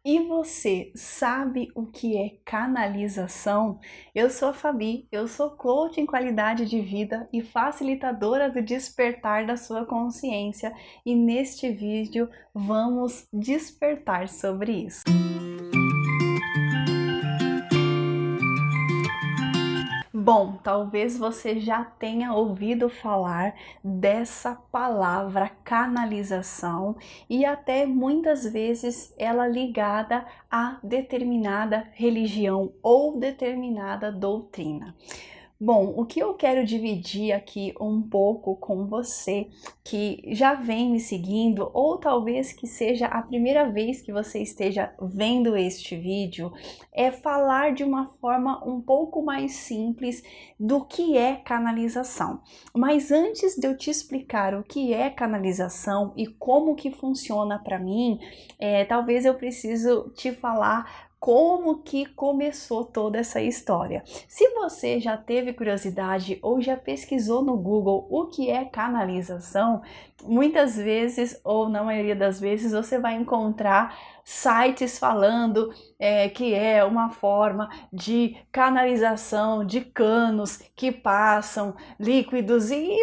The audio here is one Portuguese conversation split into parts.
E você sabe o que é canalização? Eu sou a Fabi, eu sou coach em qualidade de vida e facilitadora do despertar da sua consciência, e neste vídeo vamos despertar sobre isso. Bom, talvez você já tenha ouvido falar dessa palavra canalização e até muitas vezes ela ligada a determinada religião ou determinada doutrina. Bom, o que eu quero dividir aqui um pouco com você que já vem me seguindo, ou talvez que seja a primeira vez que você esteja vendo este vídeo, é falar de uma forma um pouco mais simples do que é canalização. Mas antes de eu te explicar o que é canalização e como que funciona para mim, talvez eu preciso te falar como que começou toda essa história. Se você já teve curiosidade ou já pesquisou no Google o que é canalização, muitas vezes, ou na maioria das vezes, você vai encontrar sites falando que é uma forma de canalização de canos que passam líquidos e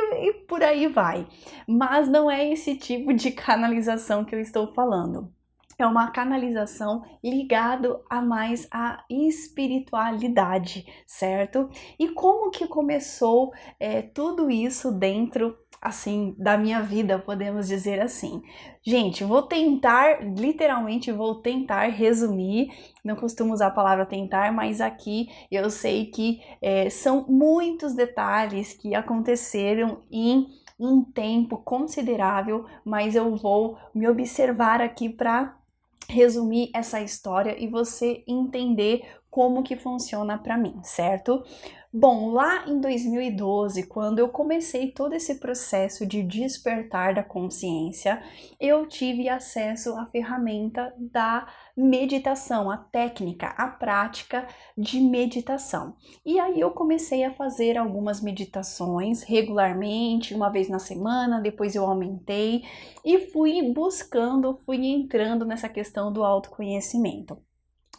por aí vai. Mas não é esse tipo de canalização que eu estou falando. É uma canalização ligado a mais a espiritualidade, certo? E como que começou tudo isso dentro, assim, da minha vida, podemos dizer assim. Gente, literalmente vou tentar resumir, não costumo usar a palavra tentar, mas aqui eu sei que são muitos detalhes que aconteceram em um tempo considerável, mas eu vou me observar aqui para resumir essa história e você entender como que funciona para mim, certo? Bom, lá em 2012, quando eu comecei todo esse processo de despertar da consciência, eu tive acesso à ferramenta da meditação, a técnica, a prática de meditação. E aí eu comecei a fazer algumas meditações regularmente, uma vez na semana, depois eu aumentei e fui buscando, fui entrando nessa questão do autoconhecimento.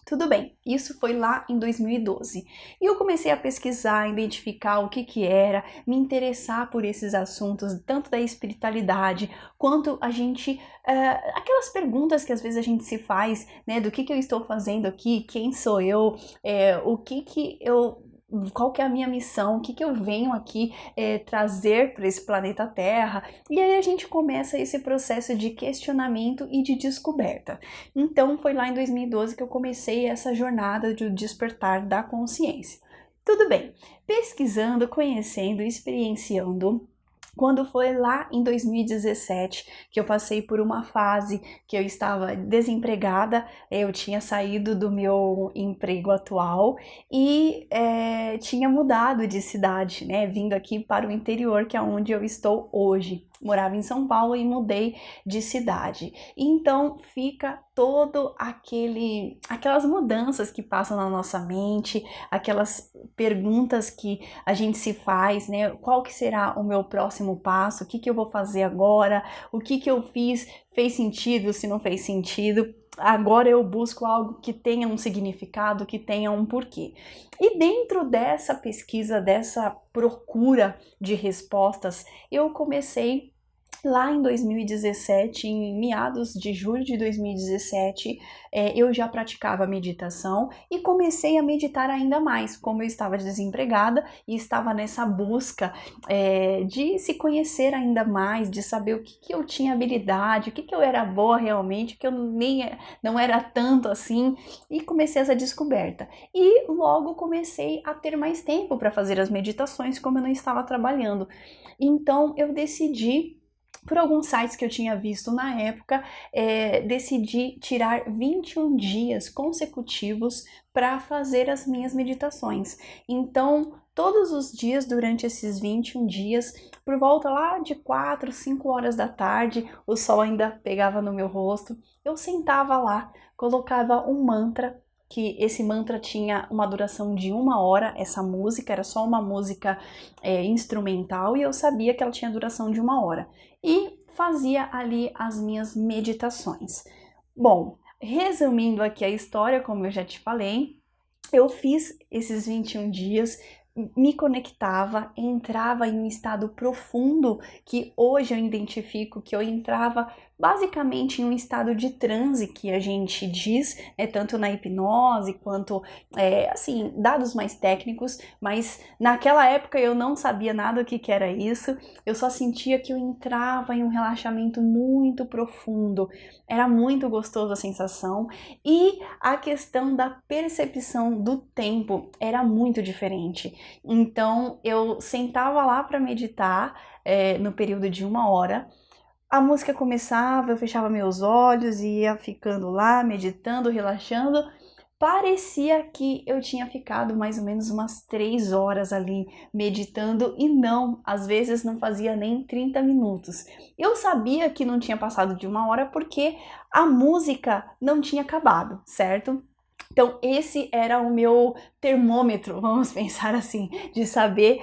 Tudo bem, isso foi lá em 2012. E eu comecei a pesquisar, identificar o que que era, me interessar por esses assuntos, tanto da espiritualidade, quanto aquelas perguntas que às vezes a gente se faz, né, do que eu estou fazendo aqui, quem sou eu, qual que é a minha missão, o que que eu venho aqui trazer para esse planeta Terra. E aí a gente começa esse processo de questionamento e de descoberta. Então foi lá em 2012 que eu comecei essa jornada de despertar da consciência. Tudo bem, pesquisando, conhecendo, experienciando. Quando foi lá em 2017 que eu passei por uma fase que eu estava desempregada, eu tinha saído do meu emprego atual e tinha mudado de cidade, né? Vindo aqui para o interior, que é onde eu estou hoje. Morava em São Paulo e mudei de cidade. Então fica todo aquelas mudanças que passam na nossa mente, aquelas perguntas que a gente se faz, né? Qual que será o meu próximo passo? O que que eu vou fazer agora? O que que eu fiz? Fez sentido? Se não fez sentido? Agora eu busco algo que tenha um significado, que tenha um porquê. E dentro dessa pesquisa, dessa procura de respostas, eu comecei lá em 2017, em meados de julho de 2017, eu já praticava meditação e comecei a meditar ainda mais, como eu estava desempregada e estava nessa busca de se conhecer ainda mais, de saber o que eu tinha habilidade, o que eu era boa realmente, o que eu não era tanto assim, e comecei essa descoberta. E logo comecei a ter mais tempo para fazer as meditações, como eu não estava trabalhando. Então eu decidi, por alguns sites que eu tinha visto na época, decidi tirar 21 dias consecutivos para fazer as minhas meditações. Então, todos os dias, durante esses 21 dias, por volta lá de 4, 5 horas da tarde, o sol ainda pegava no meu rosto, eu sentava lá, colocava um mantra, que esse mantra tinha uma duração de 1 hora, essa música era só uma música instrumental e eu sabia que ela tinha duração de 1 hora. E fazia ali as minhas meditações. Bom, resumindo aqui a história, como eu já te falei, eu fiz esses 21 dias, me conectava, entrava em um estado profundo que hoje eu identifico que eu entrava basicamente em um estado de transe que a gente diz, tanto na hipnose quanto, assim, dados mais técnicos, mas naquela época eu não sabia nada o que era isso, eu só sentia que eu entrava em um relaxamento muito profundo, era muito gostoso a sensação e a questão da percepção do tempo era muito diferente. Então eu sentava lá para meditar no período de 1 hora. A música começava, eu fechava meus olhos e ia ficando lá, meditando, relaxando. Parecia que eu tinha ficado mais ou menos umas 3 horas ali meditando e não, às vezes não fazia nem 30 minutos. Eu sabia que não tinha passado de 1 hora porque a música não tinha acabado, certo? Então, esse era o meu termômetro, vamos pensar assim, de saber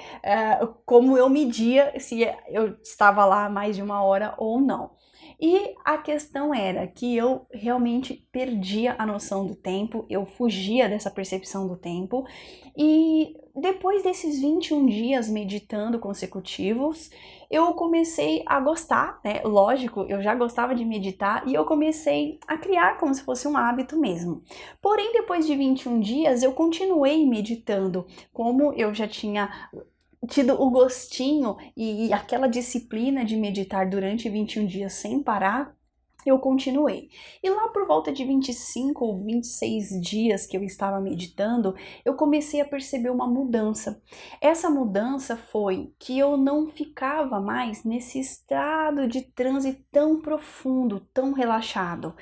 como eu media se eu estava lá mais de 1 hora ou não. E a questão era que eu realmente perdia a noção do tempo, eu fugia dessa percepção do tempo, e depois desses 21 dias meditando consecutivos, eu comecei a gostar, né? Lógico, eu já gostava de meditar e eu comecei a criar como se fosse um hábito mesmo. Porém, depois de 21 dias, eu continuei meditando, como eu já tinha tido o gostinho e aquela disciplina de meditar durante 21 dias sem parar, eu continuei. E lá por volta de 25 ou 26 dias que eu estava meditando, eu comecei a perceber uma mudança. Essa mudança foi que eu não ficava mais nesse estado de transe tão profundo, tão relaxado.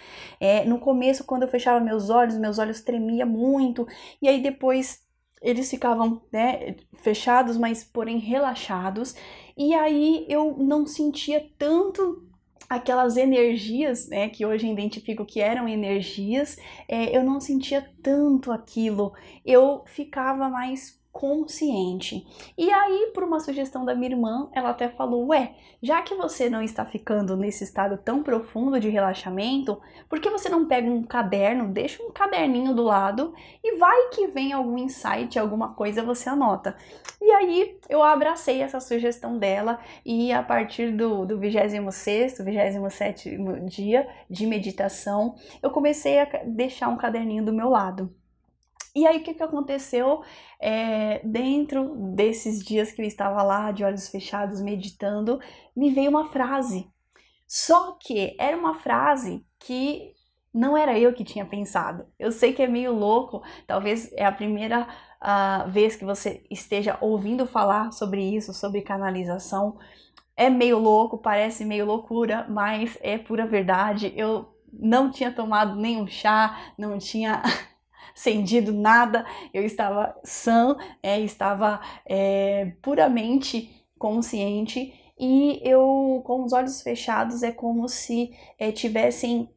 No começo, quando eu fechava meus olhos tremiam muito, e aí depois eles ficavam, né, fechados, mas porém relaxados, e aí eu não sentia tanto aquelas energias, né, que hoje eu identifico que eram energias, eu não sentia tanto aquilo, eu ficava mais consciente. E aí, por uma sugestão da minha irmã, ela até falou: ué, já que você não está ficando nesse estado tão profundo de relaxamento, por que você não pega um caderno, deixa um caderninho do lado e vai que vem algum insight, alguma coisa você anota. E aí eu abracei essa sugestão dela e a partir do 26º, 27º dia de meditação, eu comecei a deixar um caderninho do meu lado. E aí o que aconteceu dentro desses dias que eu estava lá de olhos fechados meditando, me veio uma frase. Só que era uma frase que não era eu que tinha pensado. Eu sei que é meio louco, talvez é a primeira vez que você esteja ouvindo falar sobre isso, sobre canalização. É meio louco, parece meio loucura, mas é pura verdade. Eu não tinha tomado nenhum chá, não tinha acendido nada, eu estava sã, estava puramente consciente e eu, com os olhos fechados, é como se tivessem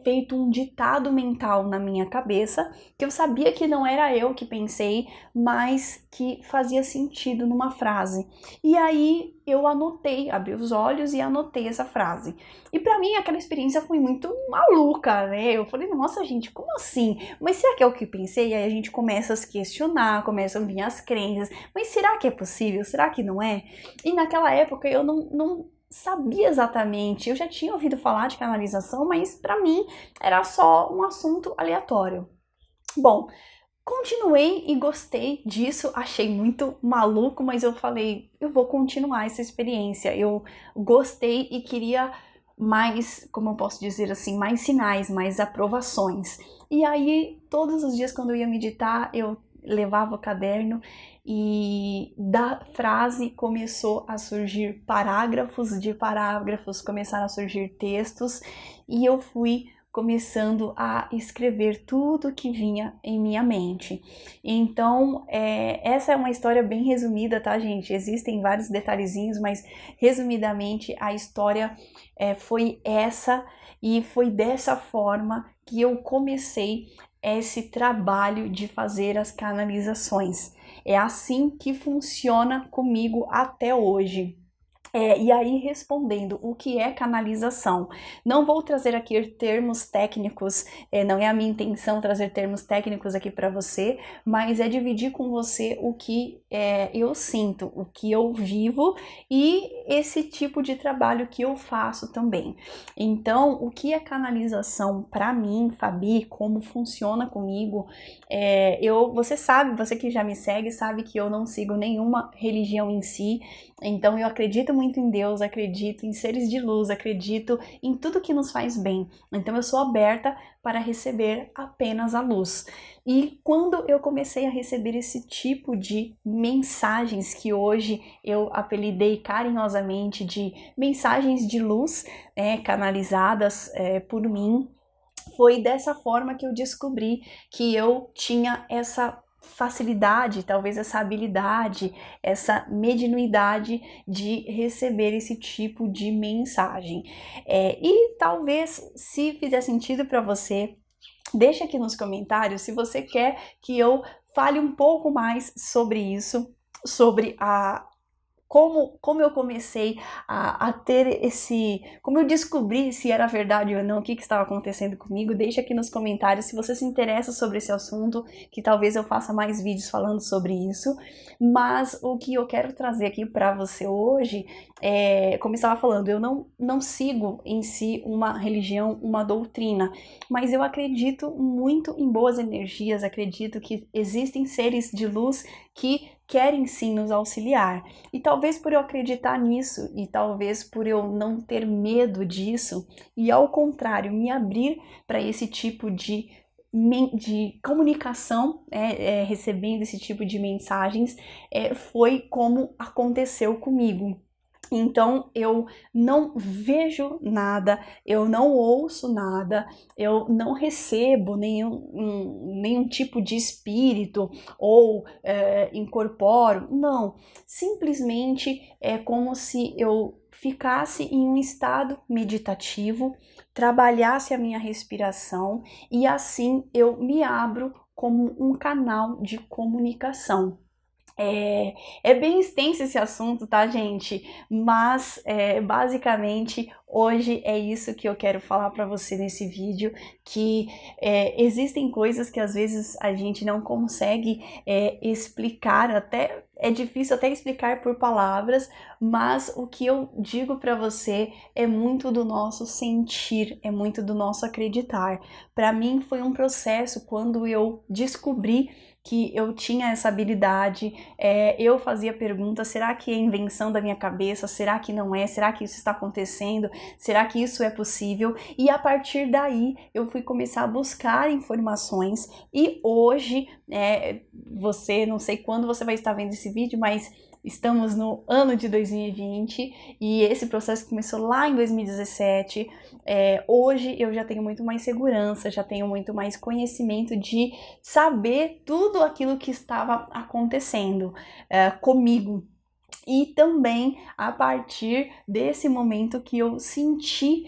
feito um ditado mental na minha cabeça, que eu sabia que não era eu que pensei, mas que fazia sentido numa frase. E aí eu anotei, abri os olhos e anotei essa frase. E para mim aquela experiência foi muito maluca, né? Eu falei, nossa gente, como assim? Mas será que é o que pensei? E aí a gente começa a se questionar, começam a vir as crenças. Mas será que é possível? Será que não é? E naquela época eu não sabia exatamente, eu já tinha ouvido falar de canalização, mas para mim era só um assunto aleatório. Bom, continuei e gostei disso, achei muito maluco, mas eu falei, eu vou continuar essa experiência. Eu gostei e queria mais, como eu posso dizer assim, mais sinais, mais aprovações. E aí, todos os dias quando eu ia meditar, eu levava o caderno e da frase começou a surgir parágrafos, de parágrafos começaram a surgir textos e eu fui começando a escrever tudo que vinha em minha mente. Então, essa é uma história bem resumida, tá, gente? Existem vários detalhezinhos, mas resumidamente a história foi essa e foi dessa forma que eu comecei esse trabalho de fazer as canalizações. É assim que funciona comigo até hoje. E aí, respondendo o que é canalização, não vou trazer aqui termos técnicos, não é a minha intenção trazer termos técnicos aqui para você, mas é dividir com você o que eu sinto, o que eu vivo e esse tipo de trabalho que eu faço também. Então, o que é canalização para mim, Fabi, como funciona comigo? Você sabe, você que já me segue, sabe que eu não sigo nenhuma religião em si. Então eu acredito muito em Deus, acredito em seres de luz, acredito em tudo que nos faz bem. Então eu sou aberta para receber apenas a luz. E quando eu comecei a receber esse tipo de mensagens que hoje eu apelidei carinhosamente de mensagens de luz, canalizadas por mim, foi dessa forma que eu descobri que eu tinha essa facilidade, talvez essa habilidade, essa mediunidade de receber esse tipo de mensagem. E talvez, se fizer sentido para você, deixa aqui nos comentários se você quer que eu fale um pouco mais sobre isso, sobre como eu comecei a ter como eu descobri se era verdade ou não, o que estava acontecendo comigo. Deixa aqui nos comentários se você se interessa sobre esse assunto, que talvez eu faça mais vídeos falando sobre isso. Mas o que eu quero trazer aqui para você hoje, como eu estava falando, eu não sigo em si uma religião, uma doutrina, mas eu acredito muito em boas energias, acredito que existem seres de luz que querem sim nos auxiliar. E talvez por eu acreditar nisso, e talvez por eu não ter medo disso, e ao contrário, me abrir para esse tipo de comunicação, recebendo esse tipo de mensagens, foi como aconteceu comigo. Então eu não vejo nada, eu não ouço nada, eu não recebo nenhum tipo de espírito ou incorporo, não. Simplesmente é como se eu ficasse em um estado meditativo, trabalhasse a minha respiração e assim eu me abro como um canal de comunicação. É bem extenso esse assunto, tá, gente? Mas basicamente hoje é isso que eu quero falar para você nesse vídeo, que existem coisas que às vezes a gente não consegue explicar, até é difícil até explicar por palavras, mas o que eu digo para você é muito do nosso sentir, é muito do nosso acreditar. Para mim foi um processo quando eu descobri que eu tinha essa habilidade, eu fazia perguntas, será que é invenção da minha cabeça? Será que não é? Será que isso está acontecendo? Será que isso é possível? E a partir daí eu fui começar a buscar informações e hoje, você, não sei quando você vai estar vendo esse vídeo, mas estamos no ano de 2020 e esse processo começou lá em 2017. Hoje eu já tenho muito mais segurança, já tenho muito mais conhecimento de saber tudo aquilo que estava acontecendo comigo. E também a partir desse momento que eu senti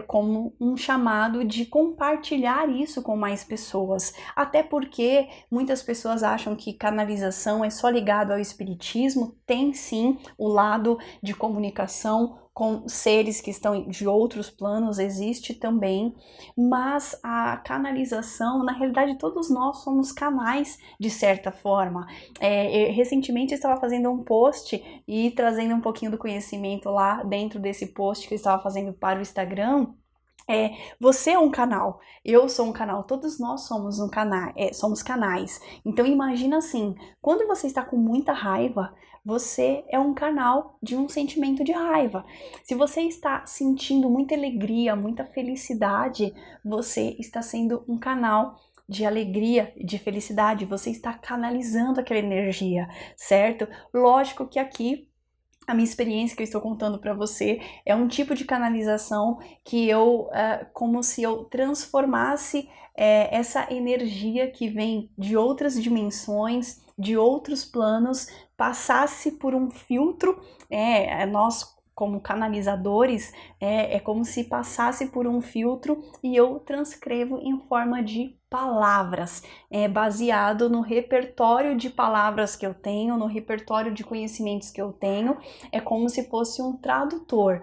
como um chamado de compartilhar isso com mais pessoas. Até porque muitas pessoas acham que canalização é só ligado ao espiritismo, tem sim o lado de comunicação com seres que estão de outros planos, existe também, mas a canalização, na realidade todos nós somos canais de certa forma. Recentemente eu estava fazendo um post e trazendo um pouquinho do conhecimento lá dentro desse post que eu estava fazendo para o Instagram. Você é um canal, eu sou um canal, todos nós somos somos canais. Então imagina assim, quando você está com muita raiva, você é um canal de um sentimento de raiva. Se você está sentindo muita alegria, muita felicidade, você está sendo um canal de alegria, de felicidade, você está canalizando aquela energia, certo? Lógico que aqui a minha experiência que eu estou contando para você é um tipo de canalização que como se eu transformasse essa energia que vem de outras dimensões, de outros planos, passasse por um filtro, nós como canalizadores, é como se passasse por um filtro e eu transcrevo em forma de palavras, baseado no repertório de palavras que eu tenho, no repertório de conhecimentos que eu tenho, é como se fosse um tradutor.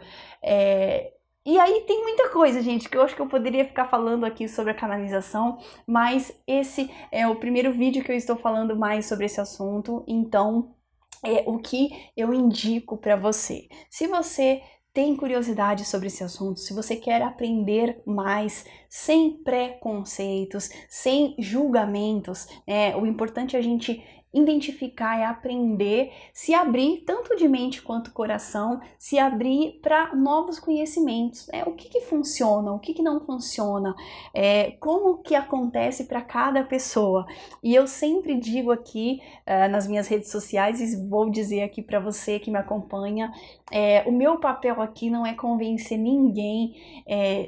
E aí tem muita coisa, gente, que eu acho que eu poderia ficar falando aqui sobre a canalização, mas esse é o primeiro vídeo que eu estou falando mais sobre esse assunto, então o que eu indico para você. Se você tem curiosidade sobre esse assunto, se você quer aprender mais sem preconceitos, sem julgamentos, o importante é a gente identificar e aprender, se abrir tanto de mente quanto coração, se abrir para novos conhecimentos, o que funciona, o que não funciona, como que acontece para cada pessoa. E eu sempre digo aqui nas minhas redes sociais, e vou dizer aqui para você que me acompanha, o meu papel aqui não é convencer ninguém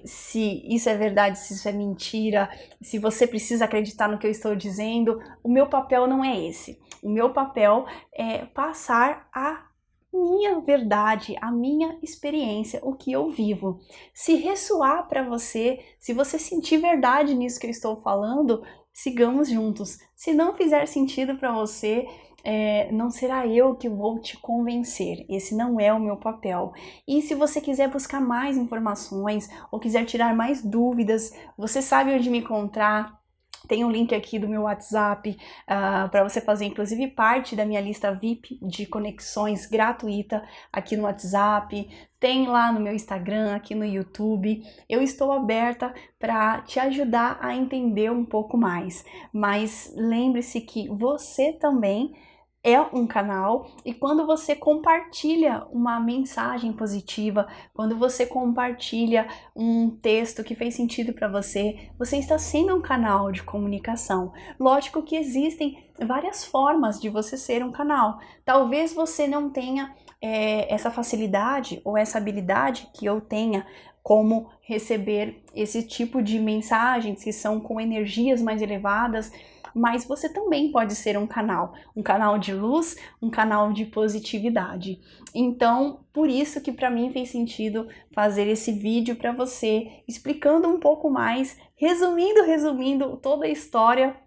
se isso é verdade, se isso é mentira, se você precisa acreditar no que eu estou dizendo. O meu papel não é esse. O meu papel é passar a minha verdade, a minha experiência, o que eu vivo. Se ressoar para você, se você sentir verdade nisso que eu estou falando, sigamos juntos. Se não fizer sentido para você, não será eu que vou te convencer, esse não é o meu papel. E se você quiser buscar mais informações ou quiser tirar mais dúvidas, você sabe onde me encontrar. Tem um link aqui do meu WhatsApp para você fazer inclusive parte da minha lista VIP de conexões gratuita aqui no WhatsApp. Tem lá no meu Instagram, aqui no YouTube. Eu estou aberta para te ajudar a entender um pouco mais. Mas lembre-se que você também é um canal, e quando você compartilha uma mensagem positiva, quando você compartilha um texto que fez sentido para você, você está sendo um canal de comunicação. Lógico que existem várias formas de você ser um canal. Talvez você não tenha essa facilidade ou essa habilidade que eu tenha, como receber esse tipo de mensagens que são com energias mais elevadas, mas você também pode ser um canal de luz, um canal de positividade. Então, por isso que para mim fez sentido fazer esse vídeo para você, explicando um pouco mais, resumindo toda a história,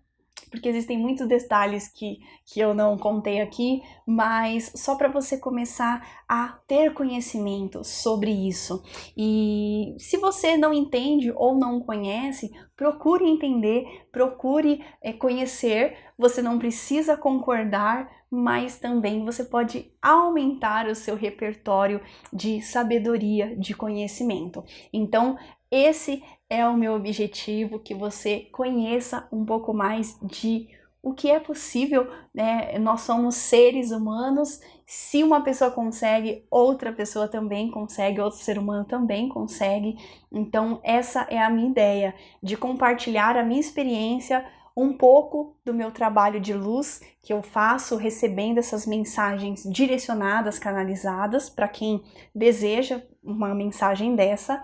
porque existem muitos detalhes que eu não contei aqui, mas só para você começar a ter conhecimento sobre isso. E se você não entende ou não conhece, procure entender, procure conhecer. Você não precisa concordar, mas também você pode aumentar o seu repertório de sabedoria, de conhecimento. Então, esse é o meu objetivo, que você conheça um pouco mais de o que é possível, né? Nós somos seres humanos, se uma pessoa consegue, outra pessoa também consegue, outro ser humano também consegue. Então essa é a minha ideia, de compartilhar a minha experiência, um pouco do meu trabalho de luz que eu faço, recebendo essas mensagens direcionadas, canalizadas, para quem deseja uma mensagem dessa.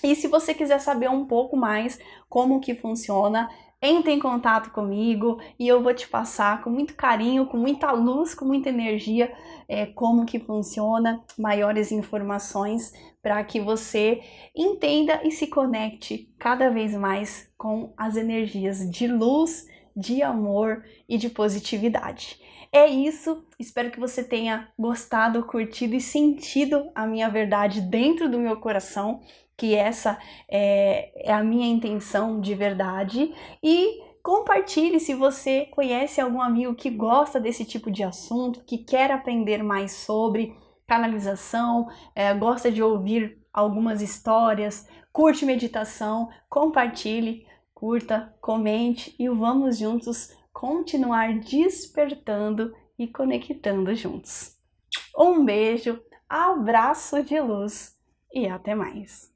E se você quiser saber um pouco mais como que funciona, entre em contato comigo e eu vou te passar com muito carinho, com muita luz, com muita energia, como que funciona, maiores informações para que você entenda e se conecte cada vez mais com as energias de luz, de amor e de positividade. É isso, espero que você tenha gostado, curtido e sentido a minha verdade dentro do meu coração, que essa é a minha intenção de verdade. E compartilhe se você conhece algum amigo que gosta desse tipo de assunto, que quer aprender mais sobre canalização, gosta de ouvir algumas histórias, curte meditação, compartilhe, curta, comente e vamos juntos continuar despertando e conectando juntos. Um beijo, abraço de luz e até mais!